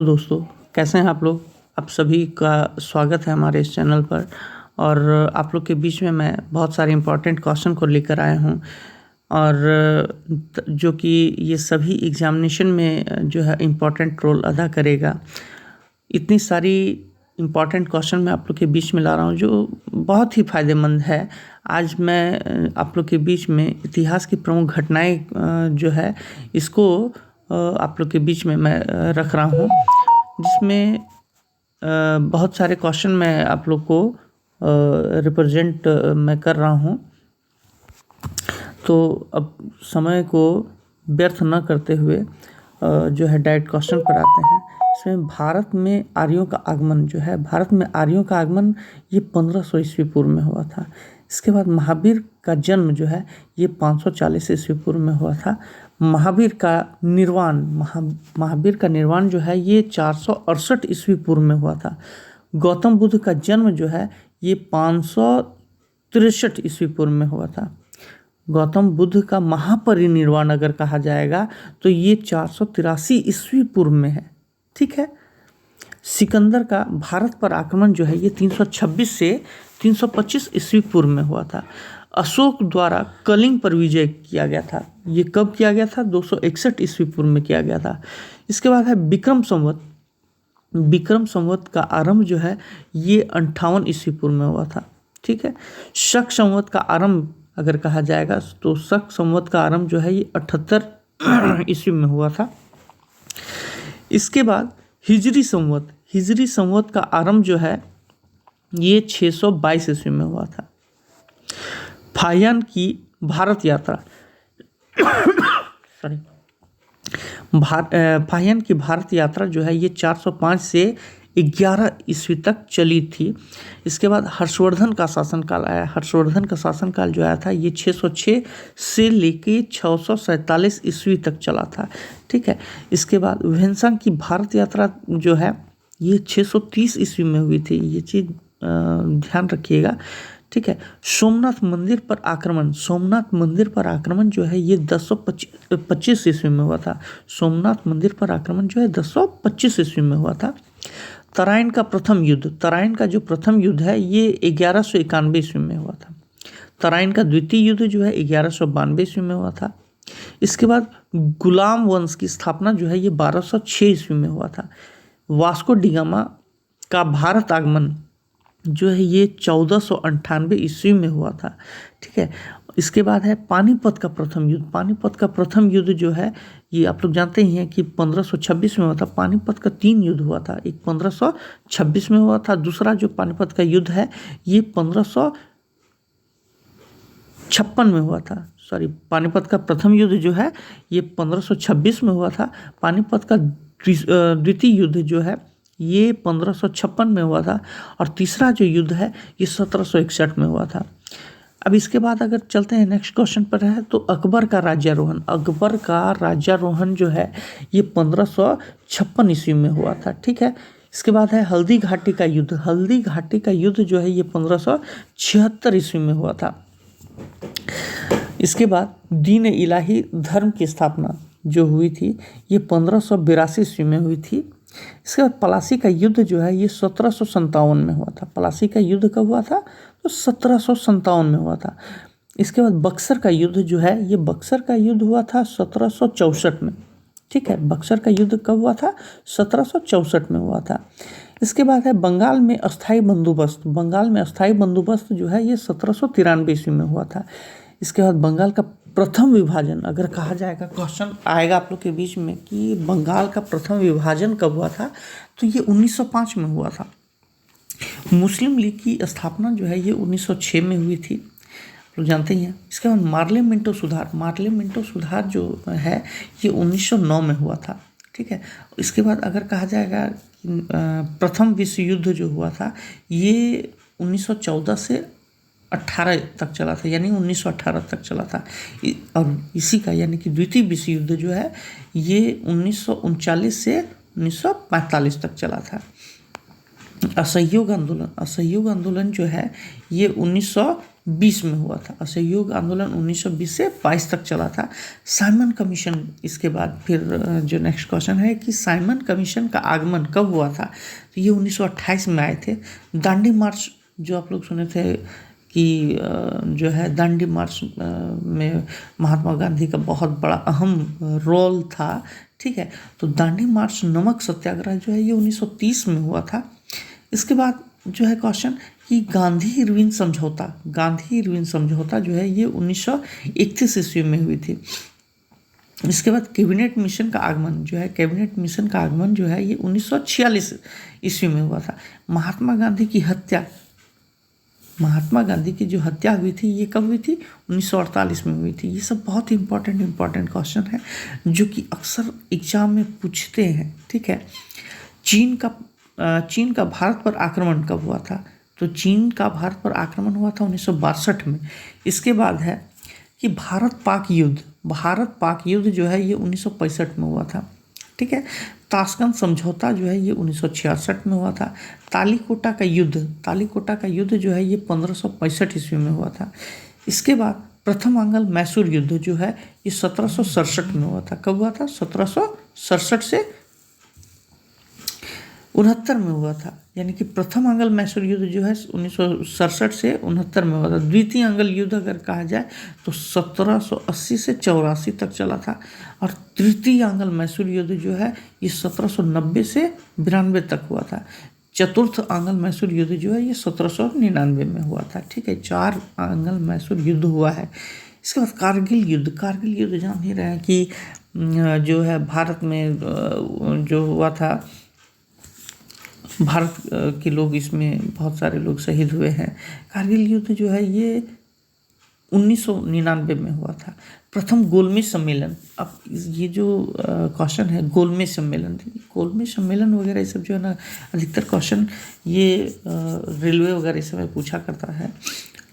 दोस्तों, कैसे हैं आप लोग? आप सभी का स्वागत है हमारे इस चैनल पर। और आप लोग के बीच में मैं बहुत सारे इम्पोर्टेंट क्वेश्चन को लेकर आया हूँ। और जो कि ये सभी एग्जामिनेशन में जो है इम्पोर्टेंट रोल अदा करेगा। इतनी सारी इम्पॉर्टेंट क्वेश्चन मैं आप लोग के बीच में ला रहा हूँ जो बहुत ही फ़ायदेमंद है। आज मैं आप लोग के बीच में इतिहास की प्रमुख घटनाएं जो है इसको आप लोग के बीच में मैं रख रहा हूँ, जिसमें बहुत सारे क्वेश्चन मैं आप लोग को रिप्रेजेंट मैं कर रहा हूँ। तो अब समय को व्यर्थ न करते हुए जो है डायरेक्ट क्वेश्चन पर आते हैं। इसमें भारत में आर्यों का आगमन ये 1500 ईस्वी पूर्व में हुआ था। इसके बाद महावीर का जन्म जो है ये 540 ईस्वी पूर्व में हुआ था। महावीर का निर्वाण जो है ये 468 ईस्वी पूर्व में हुआ था। गौतम बुद्ध का जन्म जो है ये 563 ईस्वी पूर्व में हुआ था। गौतम बुद्ध का महापरिनिर्वाण अगर कहा जाएगा तो ये 483 ईस्वी पूर्व में है। ठीक है। सिकंदर का भारत पर आक्रमण जो है ये 326 से 325 ईस्वी पूर्व में हुआ था। अशोक द्वारा कलिंग पर विजय किया गया था। ये कब किया गया था? 261 ईस्वी पूर्व में किया गया था। इसके बाद है विक्रम संवत का आरंभ जो है ये 58 ईस्वी पूर्व में हुआ था। ठीक है। शक संवत का आरंभ अगर कहा जाएगा तो शक संवत का आरंभ जो है ये 78 ईस्वी में हुआ था। इसके बाद हिजरी संवत का आरंभ जो है ये 622 ईस्वी में हुआ था। फाहियान की भारत यात्रा फाहियान की भारत यात्रा जो है ये 405 से 11 ईस्वी तक चली थी। इसके बाद हर्षवर्धन का शासनकाल आया। हर्षवर्धन का शासनकाल जो आया था ये 606 से लेके 647 ईस्वी तक चला था। ठीक है। इसके बाद वेन्सांग की भारत यात्रा जो है ये 630 ईस्वी में हुई थी। ये चीज़ ध्यान रखिएगा। ठीक है। सोमनाथ मंदिर पर आक्रमण जो है ये 1025 ईस्वी में हुआ था। सोमनाथ मंदिर पर आक्रमण जो है 1025 ईस्वी में हुआ था। तराइन का जो प्रथम युद्ध है ये 1191 ईस्वी में हुआ था। तराइन का द्वितीय युद्ध जो है 1192 ईस्वी में हुआ था। इसके बाद गुलाम वंश की स्थापना जो है ये 1206 ईस्वी में हुआ था। वास्को डिगामा का भारत आगमन जो है ये 1498 ईस्वी में हुआ था। ठीक है। इसके बाद है पानीपत का प्रथम युद्ध जो है ये आप लोग जानते ही हैं कि 1526 में हुआ था। पानीपत का 3 युद्ध हुआ था। एक 1526 में हुआ था, दूसरा जो पानीपत का युद्ध है ये 1556 में हुआ था। पानीपत का प्रथम युद्ध जो है ये 1526 में हुआ था। पानीपत का द्वितीय युद्ध जो है ये 1556 में हुआ था। और तीसरा जो युद्ध है ये 1761 में हुआ था। अब इसके बाद अगर चलते हैं नेक्स्ट क्वेश्चन पर है तो अकबर का राज्यारोहण जो है ये 1556 ईस्वी में हुआ था। ठीक है। इसके बाद है हल्दी घाटी का युद्ध जो है ये 1576 ईस्वी में हुआ था। इसके बाद दीन इलाही धर्म की स्थापना जो हुई थी ये 1582 ईस्वी में हुई थी। इसके बाद प्लासी का युद्ध जो है ये 1757 में हुआ था। प्लासी का युद्ध कब हुआ था? तो 1757 में हुआ था। इसके बाद बक्सर का युद्ध जो है ये हुआ था 1764 में। ठीक है। बक्सर का युद्ध कब हुआ था? 1764 में हुआ था। इसके बाद है बंगाल में अस्थाई बंदोबस्त जो है ये 1793 ईस्वी में हुआ था। इसके बाद बंगाल का प्रथम विभाजन अगर कहा जाएगा, क्वेश्चन आएगा आप लोग के बीच में कि बंगाल का प्रथम विभाजन कब हुआ था, तो ये 1905 में हुआ था। मुस्लिम लीग की स्थापना जो है ये 1906 में हुई थी, लोग जानते ही हैं। इसके बाद मार्ले मिंटो सुधार जो है ये 1909 में हुआ था। ठीक है। इसके बाद अगर कहा जाएगा प्रथम विश्व युद्ध जो हुआ था ये 1914 से 18 तक चला था, यानी 1918 तक चला था। और इसी का यानी कि द्वितीय विश्व युद्ध जो है ये 1939 से 1945 तक चला था। असहयोग आंदोलन जो है ये 19 1920 में हुआ था। असहयोग आंदोलन 1920 से 22 तक चला था। साइमन कमीशन, इसके बाद फिर जो नेक्स्ट क्वेश्चन है कि साइमन कमीशन का आगमन कब हुआ था, तो ये 1928 में आए थे। दांडी मार्च जो आप लोग सुने थे कि जो है दांडी मार्च में महात्मा गांधी का बहुत बड़ा अहम रोल था, ठीक है। तो दांडी मार्च नमक सत्याग्रह जो है ये 1930 में हुआ था। इसके बाद जो है क्वेश्चन कि गांधी इरविन समझौता जो है ये 1931 ईस्वी में हुई थी। इसके बाद कैबिनेट मिशन का आगमन जो है ये 1946 ईस्वी में हुआ था। महात्मा गांधी की जो हत्या हुई थी ये कब हुई थी, 1948 में हुई थी। ये सब बहुत ही इंपॉर्टेंट क्वेश्चन है जो कि अक्सर एग्जाम में पूछते हैं, ठीक है। चीन का भारत पर आक्रमण कब हुआ था, तो चीन का भारत पर आक्रमण हुआ था 1962 में। इसके बाद है कि भारत पाक युद्ध जो है ये 1965 में हुआ था, ठीक है। ताशकंद समझौता जो है ये 1966 में हुआ था। तालीकोटा का युद्ध जो है ये 1565 ईस्वी में हुआ था। इसके बाद प्रथम आंग्ल मैसूर युद्ध जो है ये 1767 में हुआ था। कब हुआ था, 1767 से 69 में हुआ था। यानी कि प्रथम आंग्ल मैसूर युद्ध जो है 1967 से 69 में हुआ था। द्वितीय आंग्ल युद्ध अगर कहा जाए तो 1780 से 84 तक चला था। और तृतीय आंग्ल मैसूर युद्ध जो है ये 1790 से 92 तक हुआ था। चतुर्थ आंग्ल मैसूर युद्ध जो है ये 1799 में हुआ था, ठीक है। 4 आंग्ल मैसूर युद्ध हुआ है। इसके बाद कारगिल युद्ध जान ही रहे हैं कि जो है भारत में जो हुआ था, भारत के लोग इसमें बहुत सारे लोग शहीद हुए हैं। कारगिल युद्ध जो है ये 1999 में हुआ था। प्रथम गोलमेज सम्मेलन, अब ये जो क्वेश्चन है गोलमेज सम्मेलन वगैरह ये सब जो है ना, अधिकतर क्वेश्चन ये रेलवे वगैरह इस समय पूछा करता है,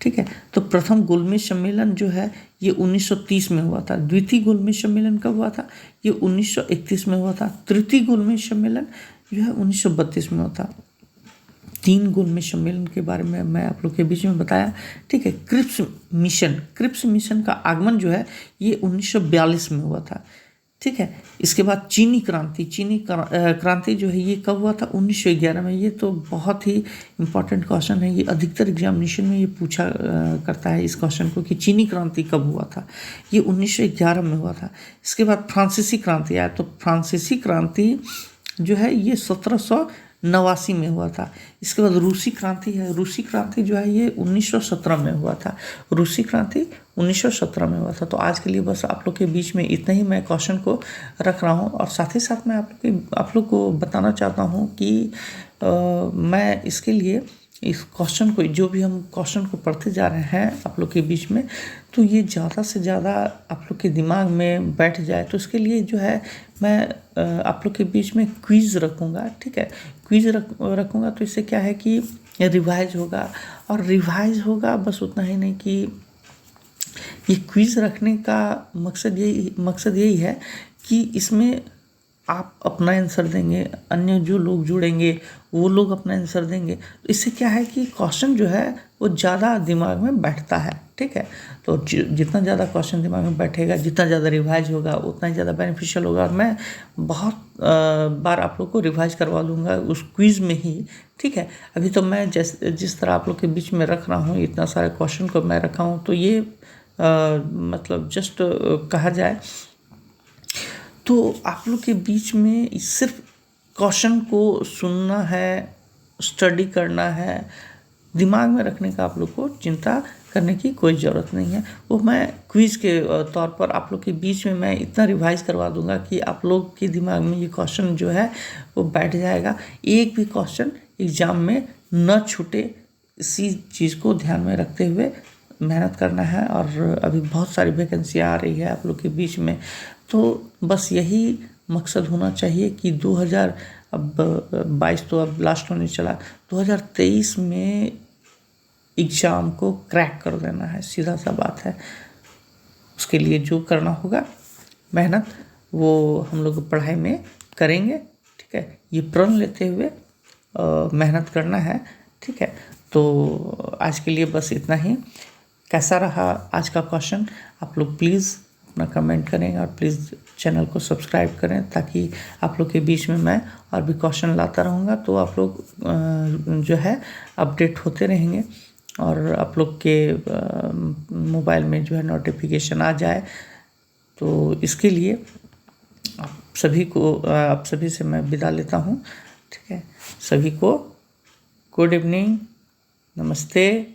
ठीक है। तो प्रथम गोलमेज सम्मेलन जो है ये 1930 में हुआ था। द्वितीय गोलमेज सम्मेलन कब हुआ था, ये 1931 में हुआ था। तृतीय गोलमेज सम्मेलन जो है 1932 में हुआ था। 3 गोलमेज सम्मेलन के बारे में मैं आप लोग के बीच में बताया, ठीक है। क्रिप्स मिशन का आगमन जो है ये 1942 में हुआ था, ठीक है। इसके बाद चीनी क्रांति जो है ये कब हुआ था, 1911 में। ये तो बहुत ही इम्पोर्टेंट क्वेश्चन है, ये अधिकतर एग्जामिनेशन में ये पूछा करता है इस क्वेश्चन को कि चीनी क्रांति कब हुआ था, ये 1911 में हुआ था। इसके बाद फ्रांसीसी क्रांति आया, तो फ्रांसीसी क्रांति जो है ये 1789 में हुआ था। इसके बाद रूसी क्रांति जो है ये 1917 में हुआ था। रूसी क्रांति 1917 में हुआ था। तो आज के लिए बस आप लोग के बीच में इतना ही मैं क्वेश्चन को रख रहा हूँ। और साथ ही साथ मैं आप लोग को बताना चाहता हूँ कि मैं इसके लिए इस क्वेश्चन को, जो भी हम क्वेश्चन को पढ़ते जा रहे हैं आप लोग के बीच में, तो ये ज़्यादा से ज़्यादा आप लोग के दिमाग में बैठ जाए, तो इसके लिए जो है मैं आप लोग के बीच में क्विज़ रखूँगा, ठीक है। क्विज़ रखूँगा तो इससे क्या है कि रिवाइज होगा, और रिवाइज होगा बस उतना ही नहीं कि ये क्विज़ रखने का मकसद यही है कि इसमें आप अपना आंसर देंगे, अन्य जो लोग जुड़ेंगे वो लोग अपना आंसर देंगे। तो इससे क्या है कि क्वेश्चन जो है वो ज़्यादा दिमाग में बैठता है, ठीक है। तो जितना ज़्यादा क्वेश्चन दिमाग में बैठेगा, जितना ज़्यादा रिवाइज होगा उतना ही ज़्यादा बेनिफिशियल होगा। और मैं बहुत बार आप लोग को रिवाइज करवा दूँगा उस क्विज़ में ही, ठीक है। अभी तो मैं जिस तरह आप लोग के बीच में रख रहा हूँ, इतना सारे क्वेश्चन को मैं रखा हूँ, तो ये मतलब जस्ट कहा जाए तो आप लोग के बीच में सिर्फ क्वेश्चन को सुनना है, स्टडी करना है, दिमाग में रखने का आप लोग को चिंता करने की कोई ज़रूरत नहीं है। वो मैं क्विज़ के तौर पर आप लोग के बीच में मैं इतना रिवाइज करवा दूंगा कि आप लोग के दिमाग में ये क्वेश्चन जो है वो बैठ जाएगा। एक भी क्वेश्चन एग्ज़ाम में न छूटे, इसी चीज़ को ध्यान में रखते हुए मेहनत करना है। और अभी बहुत सारी वैकेंसी आ रही है आप लोग के बीच में, तो बस यही मकसद होना चाहिए कि 2022 तो अब लास्ट होने चला, 2023 में एग्ज़ाम को क्रैक कर देना है, सीधा सा बात है। उसके लिए जो करना होगा मेहनत, वो हम लोग पढ़ाई में करेंगे, ठीक है। ये प्रण लेते हुए मेहनत करना है, ठीक है। तो आज के लिए बस इतना ही। कैसा रहा आज का क्वेश्चन, आप लोग प्लीज़ अपना कमेंट करें और प्लीज़ चैनल को सब्सक्राइब करें, ताकि आप लोग के बीच में मैं और भी क्वेश्चन लाता रहूँगा, तो आप लोग जो है अपडेट होते रहेंगे और आप लोग के मोबाइल में जो है नोटिफिकेशन आ जाए। तो इसके लिए आप सभी से मैं विदा लेता हूँ। ठीक है, सभी को गुड इवनिंग, नमस्ते।